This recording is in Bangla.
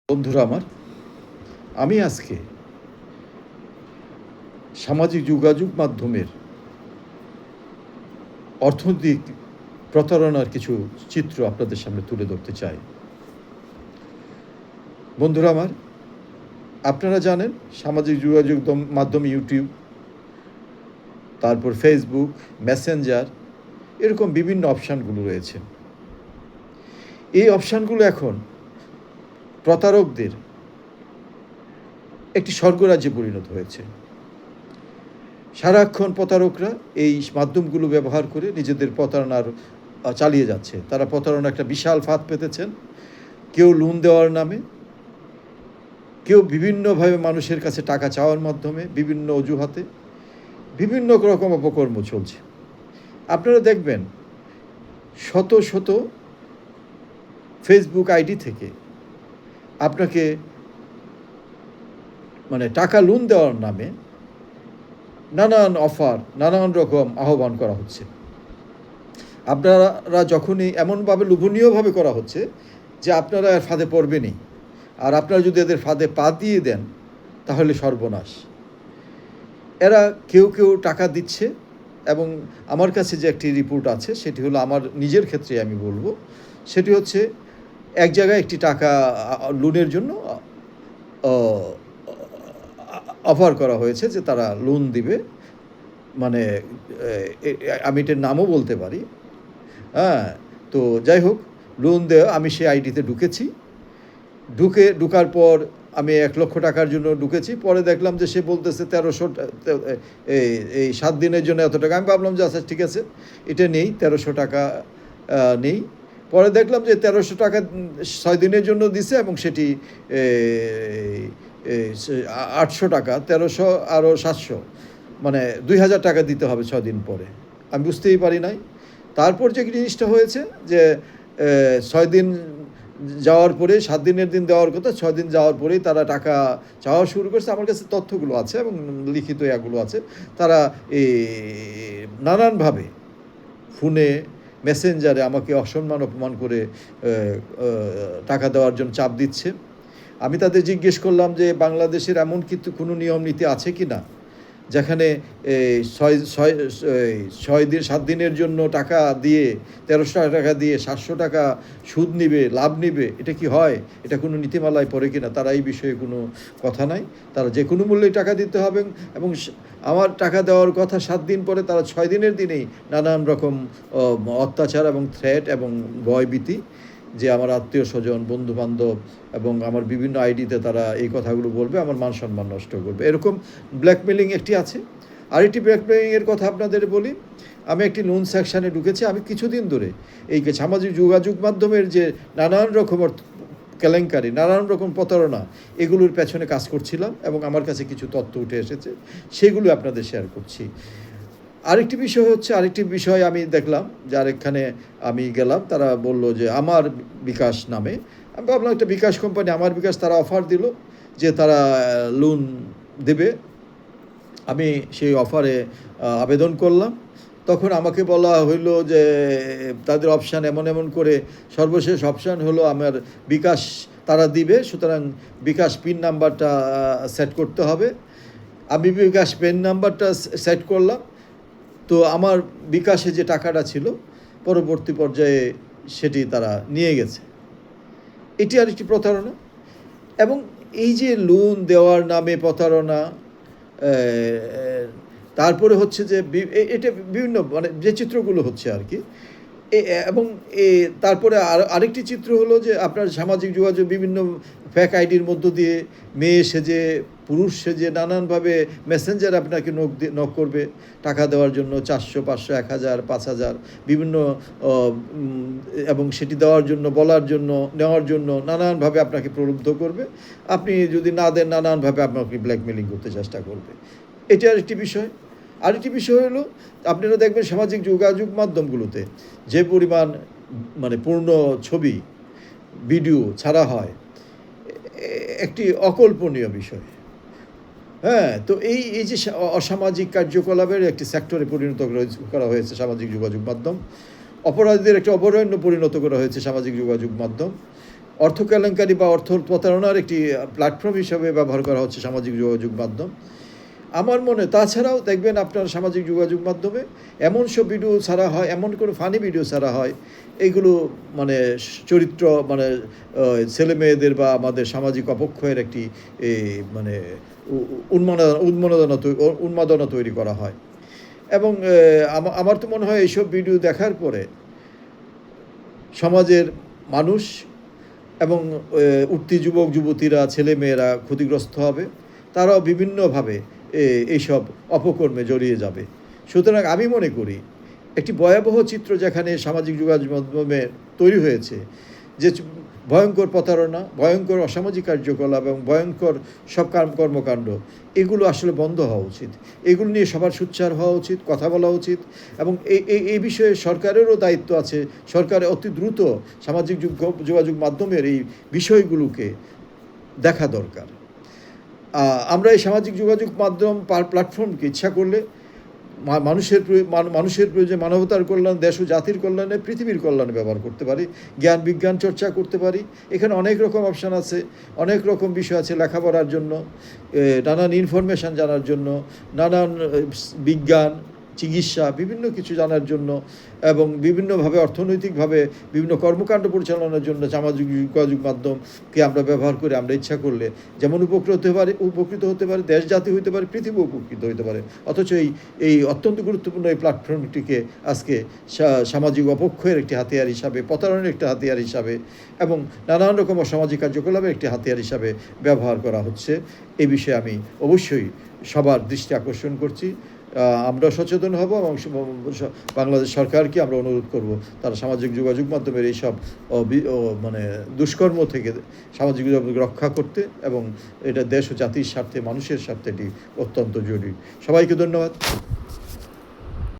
বন্ধুরা আমার, আমি আজকে সামাজিক যোগাযোগ মাধ্যমের অর্থনৈতিক প্রতারণার কিছু চিত্র আপনাদের সামনে তুলে ধরতে চাই। বন্ধুরা আমার, আপনারা জানেন সামাজিক যোগাযোগ মাধ্যম ইউটিউব, তারপর ফেসবুক, মেসেঞ্জার, এরকম বিভিন্ন অপশানগুলো রয়েছে। এই অপশানগুলো এখন প্রতারকদের একটি স্বর্গরাজ্যে পরিণত হয়েছে। সারাক্ষণ প্রতারকরা এই মাধ্যমগুলো ব্যবহার করে নিজেদের প্রতারণার চালিয়ে যাচ্ছে। তারা প্রতারণা একটা বিশাল ফাঁদ পেতেছেন। কেউ লোন দেওয়ার নামে, কেউ বিভিন্নভাবে মানুষের কাছে টাকা চাওয়ার মাধ্যমে, বিভিন্ন অজুহাতে বিভিন্ন রকম অপকর্ম চলছে। আপনারা দেখবেন শত শত ফেসবুক আইডি থেকে আপনাকে টাকা লোন দেওয়ার নামে নানান অফার, নানান রকম আহ্বান করা হচ্ছে। আপনারা যখনই এমনভাবে লোভনীয়ভাবে করা হচ্ছে যে আপনারা এর ফাঁদে পড়বেনই, আর আপনারা যদি এদের ফাঁদে পা দিয়ে দেন তাহলে সর্বনাশ। এরা কেউ কেউ টাকা দিচ্ছে, এবং আমার কাছে যে একটি রিপোর্ট আছে সেটি হলো, আমার নিজের ক্ষেত্রে আমি বলবো, সেটি হচ্ছে এক জায়গায় একটি টাকা লোনের জন্য অফার করা হয়েছে যে তারা লোন দিবে। আমি এটার নামও বলতে পারি। তো যাই হোক, লোন দেওয়া, আমি সেই আইডিতে ঢুকার পর আমি 1 লক্ষ টাকার জন্য ঢুকেছি। পরে দেখলাম যে সে বলতেছে 1300, এই 7 দিনের জন্য এত টাকা। আমি ভাবলাম যে আচ্ছা ঠিক আছে, এটা নেই, 1300 টাকা নেই। পরে দেখলাম যে 1300 টাকা 6 দিনের জন্য দিছে, এবং সেটি 800 টাকা, 1300 আরও 700, 2000 টাকা দিতে হবে 6 দিন পরে। আমি বুঝতেই পারি নাই। তারপর যে জিনিসটা হয়েছে যে 6 দিন যাওয়ার পরে, 7 দিনের দিন দেওয়ার কথা, 6 দিন যাওয়ার পরেই তারা টাকা চাওয়া শুরু করছে। আমার কাছে তথ্যগুলো আছে এবং লিখিত এগুলো আছে। তারা নানানভাবে ফোনে, মেসেঞ্জারে আমাকে অসম্মান অপমান করে টাকা দেওয়ার জন্য চাপ দিচ্ছে। আমি তাদের জিজ্ঞেস করলাম যে বাংলাদেশের এমন কিন্তু কোনো নিয়ম নীতি আছে কি না, যেখানে 7 দিনের জন্য টাকা দিয়ে, 1300 টাকা দিয়ে 700 টাকা সুদ নিবে, লাভ নিবে। এটা কি হয়? এটা কোনো নীতিমালায় পড়ে কিনা? তারা এই বিষয়ে কোনো কথা নাই। তারা যে কোনো মূল্যেই টাকা দিতে হবে, এবং আমার টাকা দেওয়ার কথা 7 দিন পরে তারা 6 দিনের দিনেই নানান রকম অত্যাচার এবং থ্রেট এবং ভয়ভীতি, যে আমার আত্মীয় স্বজন, বন্ধুবান্ধব এবং আমার বিভিন্ন আইডিতে তারা এই কথাগুলো বলবে, আমার মান সম্মান নষ্ট করবে। এরকম ব্ল্যাকমেলিং একটি আছে। আরেকটি ব্ল্যাকমেলিংয়ের কথা আপনাদের বলি। আমি একটি লোন সেকশানে ঢুকেছি। আমি কিছুদিন ধরে এই সামাজিক যোগাযোগ মাধ্যমের যে নানান রকমের কেলেঙ্কারি, নানান রকম প্রতারণা, এগুলোর পেছনে কাজ করছিলাম, এবং আমার কাছে কিছু তথ্য উঠে এসেছে, সেগুলো আপনাদের শেয়ার করছি। আরেকটি বিষয় আমি দেখলাম যে আরেকখানে আমি গেলাম, তারা বলল যে আমার বিকাশ নামে। আমি ভাবলাম একটা বিকাশ কোম্পানি, আমার বিকাশ, তারা অফার দিল যে তারা লোন দেবে। আমি সেই অফারে আবেদন করলাম। তখন আমাকে বলা হইলো যে তাদের অপশান এমন করে, সর্বশেষ অপশান হলো আমার বিকাশ তারা দিবে, সুতরাং বিকাশ পিন নাম্বারটা সেট করতে হবে। আমি বিকাশ পিন নাম্বারটা সেট করলাম। তো আমার বিকাশে যে টাকাটা ছিল, পরবর্তী পর্যায়ে সেটি তারা নিয়ে গেছে। এটি আরেকটি প্রতারণা। এবং এই যে লোন দেওয়ার নামে প্রতারণা, তারপরে হচ্ছে যে এটা বিভিন্ন যে চিত্রগুলো হচ্ছে আর কি। এবং তারপরে আরেকটি চিত্র হলো যে আপনার সামাজিক যোগাযোগ বিভিন্ন ফ্যাক আইডির মধ্য দিয়ে মেয়ে সেজে, পুরুষ সেজে নানানভাবে মেসেঞ্জার আপনাকে নক করবে টাকা দেওয়ার জন্য, 400, 500, 1000, 5000 বিভিন্ন, এবং সেটি দেওয়ার জন্য, বলার জন্য, নেওয়ার জন্য নানানভাবে আপনাকে প্রলুব্ধ করবে। আপনি যদি না দেন, নানানভাবে আপনাকে ব্ল্যাকমেলিং করতে চেষ্টা করবে। এটা আরেকটি বিষয়। আরেকটি বিষয় হলো, আপনারা দেখবেন সামাজিক যোগাযোগ মাধ্যমগুলোতে যে পরিমাণ পূর্ণ ছবি, ভিডিও ছাড়া হয়, একটি অকল্পনীয় বিষয়। তো এই যে অসামাজিক কার্যকলাপের একটি সেক্টরে পরিণত করা হয়েছে সামাজিক যোগাযোগ মাধ্যম। অপরাধীদের একটি অভয়ারণ্য পরিণত করা হয়েছে সামাজিক যোগাযোগ মাধ্যম। অর্থ কেলেঙ্কারি বা অর্থ প্রতারণার একটি প্ল্যাটফর্ম হিসাবে ব্যবহার করা হচ্ছে সামাজিক যোগাযোগ মাধ্যম। আমার মনে তাছাড়াও দেখবেন আপনার সামাজিক যোগাযোগ মাধ্যমে এমন সব ভিডিও ছাড়া হয়, এমন কোনো ফানি ভিডিও ছাড়া হয়, এইগুলো মানে চরিত্র মানে ছেলেমেয়েদের বা আমাদের সামাজিক অপক্ষয়ের একটি মানে উন্মাদনা তৈরি করা হয়। এবং আমার তো মনে হয় এইসব ভিডিও দেখার পরে সমাজের মানুষ এবং উঠতি যুবক যুবতীরা, ছেলেমেয়েরা ক্ষতিগ্রস্ত হবে, তারাও বিভিন্নভাবে এইসব অপকর্মে জড়িয়ে যাবে। সুতরাং আমি মনে করি একটি ভয়াবহ চিত্র যেখানে সামাজিক যোগাযোগ মাধ্যমে তৈরি হয়েছে, যে ভয়ঙ্কর প্রতারণা, ভয়ঙ্কর অসামাজিক কার্যকলাপ এবং ভয়ঙ্কর সব কর্মকাণ্ড, এগুলো আসলে বন্ধ হওয়া উচিত। এগুলো নিয়ে সবার সোচ্চার হওয়া উচিত, কথা বলা উচিত। এবং এই বিষয়ে সরকারেরও দায়িত্ব আছে। সরকার অতি দ্রুত সামাজিক যোগাযোগ মাধ্যমের এই বিষয়গুলোকে দেখা দরকার। আমরা এই সামাজিক যোগাযোগ মাধ্যম প্ল্যাটফর্মকে ইচ্ছা করলে মানুষের প্রয়োজনে, মানবতার কল্যাণ, দেশ ও জাতির কল্যাণে, পৃথিবীর কল্যাণে ব্যবহার করতে পারি। জ্ঞান বিজ্ঞান চর্চা করতে পারি। এখানে অনেক রকম অপশান আছে, অনেক রকম বিষয় আছে লেখাপড়ার জন্য, নানান ইনফরমেশান জানার জন্য, নানান বিজ্ঞান, চিকিৎসা, বিভিন্ন কিছু জানার জন্য এবং বিভিন্নভাবে অর্থনৈতিকভাবে বিভিন্ন কর্মকাণ্ড পরিচালনার জন্য সামাজিক যোগাযোগ মাধ্যমকে আমরা ব্যবহার করে আমরা ইচ্ছা করলে যেমন উপকৃত হতে পারে, দেশ জাতি হইতে পারে, পৃথিবী উপকৃত হইতে পারে। অথচ এই অত্যন্ত গুরুত্বপূর্ণ এই প্ল্যাটফর্মটিকে আজকে সামাজিক অপক্ষয়ের একটি হাতিয়ার হিসাবে, প্রতারণের একটি হাতিয়ার হিসাবে এবং নানান রকম অসামাজিক কার্যকলাপের একটি হাতিয়ার হিসাবে ব্যবহার করা হচ্ছে। এই বিষয়ে আমি অবশ্যই সবার দৃষ্টি আকর্ষণ করছি। আমরা সচেতন হব এবং বাংলাদেশ সরকারকে আমরা অনুরোধ করব তারা সামাজিক যোগাযোগ মাধ্যমের এইসব মানে দুষ্কর্ম থেকে সামাজিক যোগাযোগ রক্ষা করতে, এবং এটা দেশ ও জাতির স্বার্থে, মানুষের স্বার্থে এটি অত্যন্ত জরুরি। সবাইকে ধন্যবাদ।